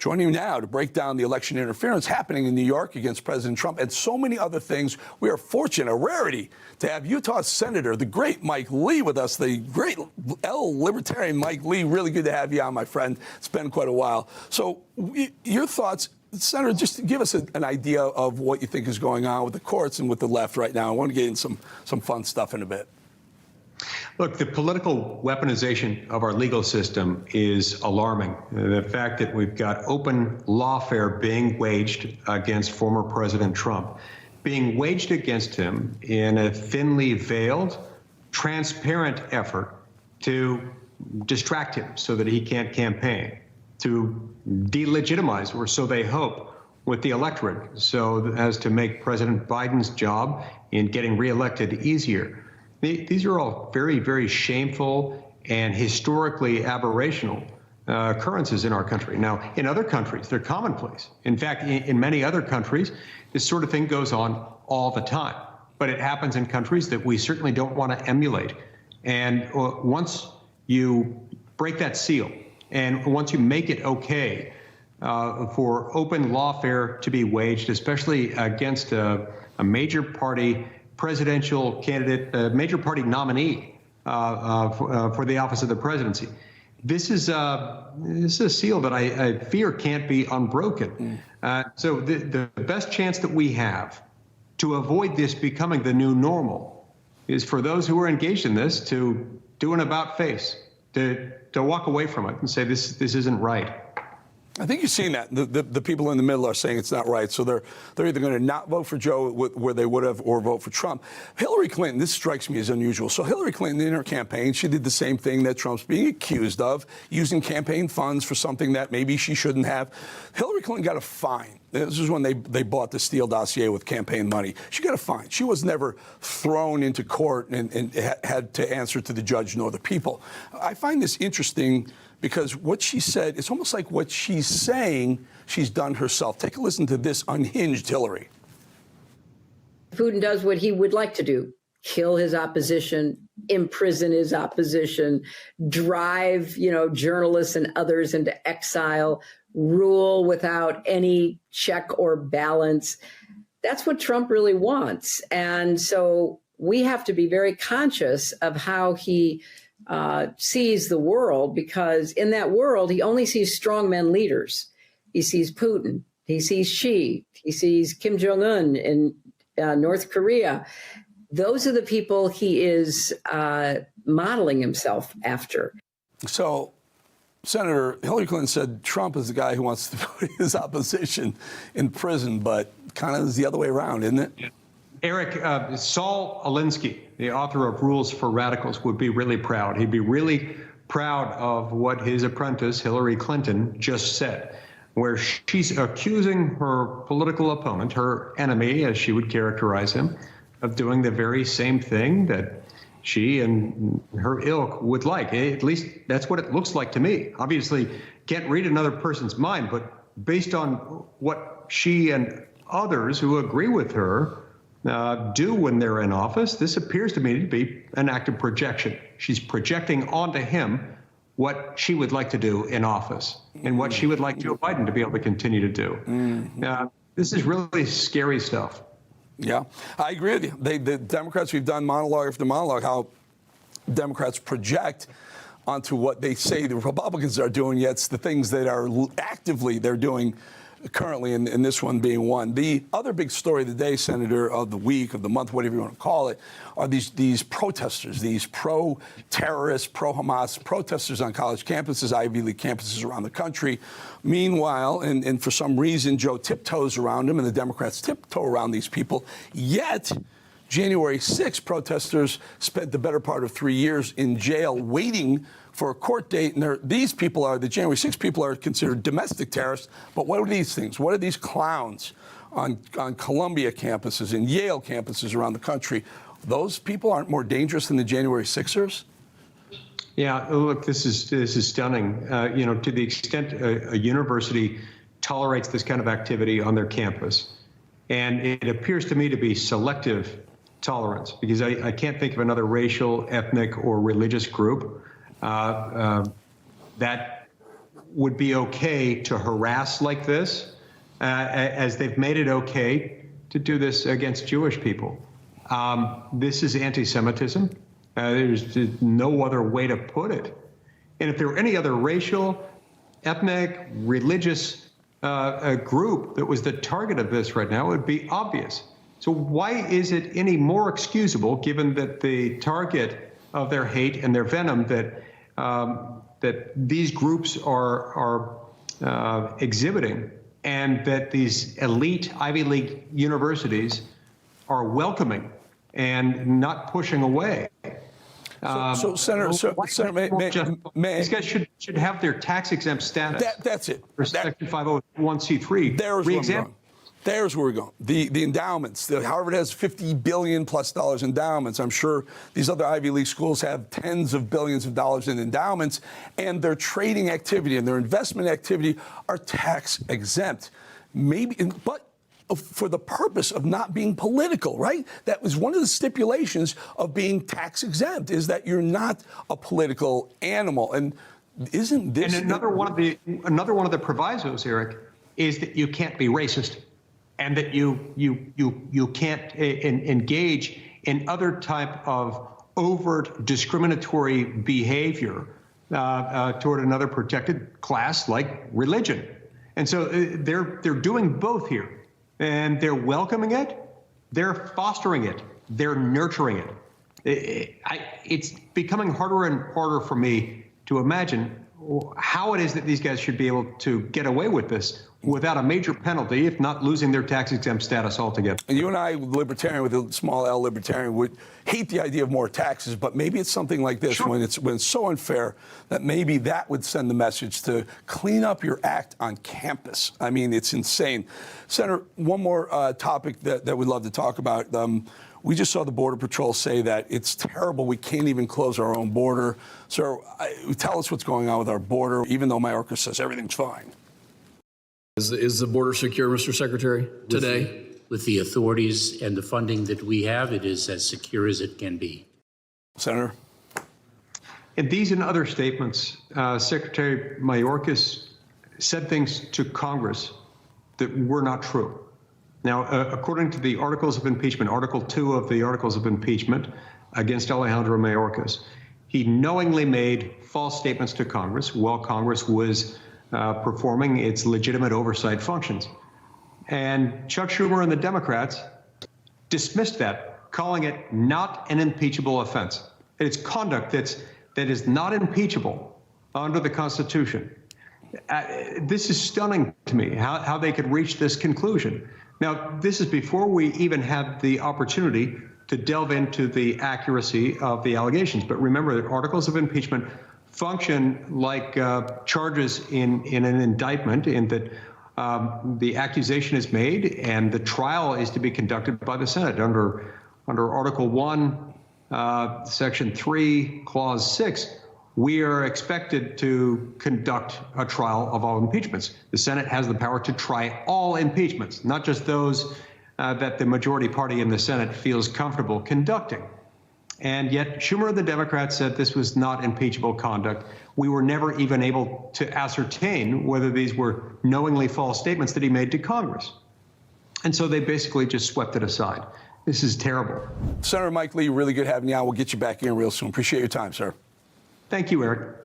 Joining me now to break down the election interference happening in New York against President Trump and so many other things. We are fortunate, a rarity, to have Utah Senator, the great Mike Lee, with us, the great Libertarian Mike Lee. Really good to have you on, my friend. It's been quite a while. So your thoughts, Senator, just give us an idea of what you think is going on with the courts and with the left right now. I want to get in some fun stuff in a bit. Look, the political weaponization of our legal system is alarming. The fact that we've got open lawfare being waged against former President Trump, being waged against him in a thinly veiled, transparent effort to distract him so that he can't campaign, to delegitimize, or so they hope, with the electorate, so as to make President Biden's job in getting reelected easier. These are all very, very shameful and historically aberrational occurrences in our country. Now, in other countries, they're commonplace. In fact, in many other countries, this sort of thing goes on all the time. But it happens in countries that we certainly don't want to emulate. And once you break that seal, and once you make it okay for open lawfare to be waged, especially against a major party presidential candidate, major party nominee for the office of the presidency. This is a seal that I fear can't be unbroken. So the best chance that we have to avoid this becoming the new normal is for those who are engaged in this to do an about face, to walk away from it and say this isn't right. I think you've seen that. The people in the middle are saying it's not right. So they're either going to not vote for Joe where they would have, or vote for Trump. Hillary Clinton, this strikes me as unusual. So Hillary Clinton, in her campaign, she did the same thing that Trump's being accused of, using campaign funds for something that maybe she shouldn't have. Hillary Clinton got a fine. This is when they bought the Steele dossier with campaign money. She got a fine. She was never thrown into court and had to answer to the judge nor the people. I find this interesting because what she said, it's almost like what she's saying she's done herself. Take a listen to this unhinged Hillary. Putin does what he would like to do: kill his opposition, imprison his opposition, drive, journalists and others into exile, rule without any check or balance. That's what Trump really wants. And so we have to be very conscious of how he sees the world, because in that world, he only sees strongmen leaders. He sees Putin, he sees Xi, he sees Kim Jong-un in North Korea. Those are the people he is modeling himself after. So, Senator, Hillary Clinton said Trump is the guy who wants to put his opposition in prison, but kind of is the other way around, isn't it? Yeah. Eric, Saul Alinsky, the author of Rules for Radicals, would be really proud. He'd be really proud of what his apprentice, Hillary Clinton, just said, where she's accusing her political opponent, her enemy, as she would characterize him, of doing the very same thing that she and her ilk would like. At least that's what it looks like to me. Obviously, can't read another person's mind, but based on what she and others who agree with her do when they're in office, this appears to me to be an act of projection. She's projecting onto him what she would like to do in office and what she would like Joe Biden to be able to continue to do. This is really scary stuff. Yeah, I agree with you. The Democrats, we've done monologue after monologue, how Democrats project onto what they say the Republicans are doing, yet it's the things that are actively they're doing currently, in this one being one. The other big story of the day, Senator, of the week, of the month, whatever you want to call it, are these protesters, these pro-terrorist, pro-Hamas protesters on college campuses, Ivy League campuses around the country. Meanwhile, and for some reason, Joe tiptoes around them, and the Democrats tiptoe around these people. Yet, January 6th, protesters spent the better part of 3 years in jail waiting for a court date, and these people the January 6th people are considered domestic terrorists. But what are these things? What are these clowns on Columbia campuses and Yale campuses around the country? Those people aren't more dangerous than the January 6ers? Yeah, look, this is stunning. To the extent a university tolerates this kind of activity on their campus, and it appears to me to be selective tolerance, because I can't think of another racial, ethnic, or religious group that would be okay to harass like this, as they've made it okay to do this against Jewish people. This is anti-Semitism. There's no other way to put it. And if there were any other racial, ethnic, religious group that was the target of this right now, it would be obvious. So why is it any more excusable, given that the target of their hate and their venom that that these groups are exhibiting, and that these elite Ivy League universities are welcoming and not pushing away? So Senator, these guys should have their tax-exempt status. That's it. For Section 501c3. There's where I'm going. There's where we're going. The endowments. Harvard has $50 billion plus endowments. I'm sure these other Ivy League schools have tens of billions of dollars in endowments, and their trading activity and their investment activity are tax exempt. But for the purpose of not being political, right? That was one of the stipulations of being tax exempt, is that you're not a political animal. And isn't this another one of the provisos, Eric, is that you can't be racist, and that you can't engage in other type of overt discriminatory behavior toward another protected class like religion. And so they're doing both here. And they're welcoming it, they're fostering it, they're nurturing it. It's becoming harder and harder for me to imagine how it is that these guys should be able to get away with this without a major penalty, if not losing their tax-exempt status altogether. And you and I, libertarian with a small L libertarian, would hate the idea of more taxes, but maybe it's something like this, sure, when it's so unfair that maybe that would send the message to clean up your act on campus. I mean, it's insane. Senator, one more topic that we'd love to talk about. We just saw the Border Patrol say that it's terrible. We can't even close our own border. So tell us what's going on with our border, even though Mayorkas says everything's fine. Is the border secure, Mr. Secretary, today? With the authorities and the funding that we have, it is as secure as it can be. Senator? In these and other statements, Secretary Mayorkas said things to Congress that were not true. Now, according to the Articles of Impeachment, Article 2 of the Articles of Impeachment against Alejandro Mayorkas, he knowingly made false statements to Congress while Congress was performing its legitimate oversight functions. And Chuck Schumer and the Democrats dismissed that, calling it not an impeachable offense. It's conduct that is not impeachable under the Constitution. This is stunning to me, how they could reach this conclusion. Now, this is before we even had the opportunity to delve into the accuracy of the allegations. But remember that articles of impeachment function like charges in an indictment, in that the accusation is made and the trial is to be conducted by the Senate under Article 1, Section 3, Clause 6. We are expected to conduct a trial of all impeachments. The Senate has the power to try all impeachments, not just those that the majority party in the Senate feels comfortable conducting. And yet Schumer and the Democrats said this was not impeachable conduct. We were never even able to ascertain whether these were knowingly false statements that he made to Congress. And so they basically just swept it aside. This is terrible. Senator Mike Lee, really good having you on. We'll get you back in real soon. Appreciate your time, sir. Thank you, Eric.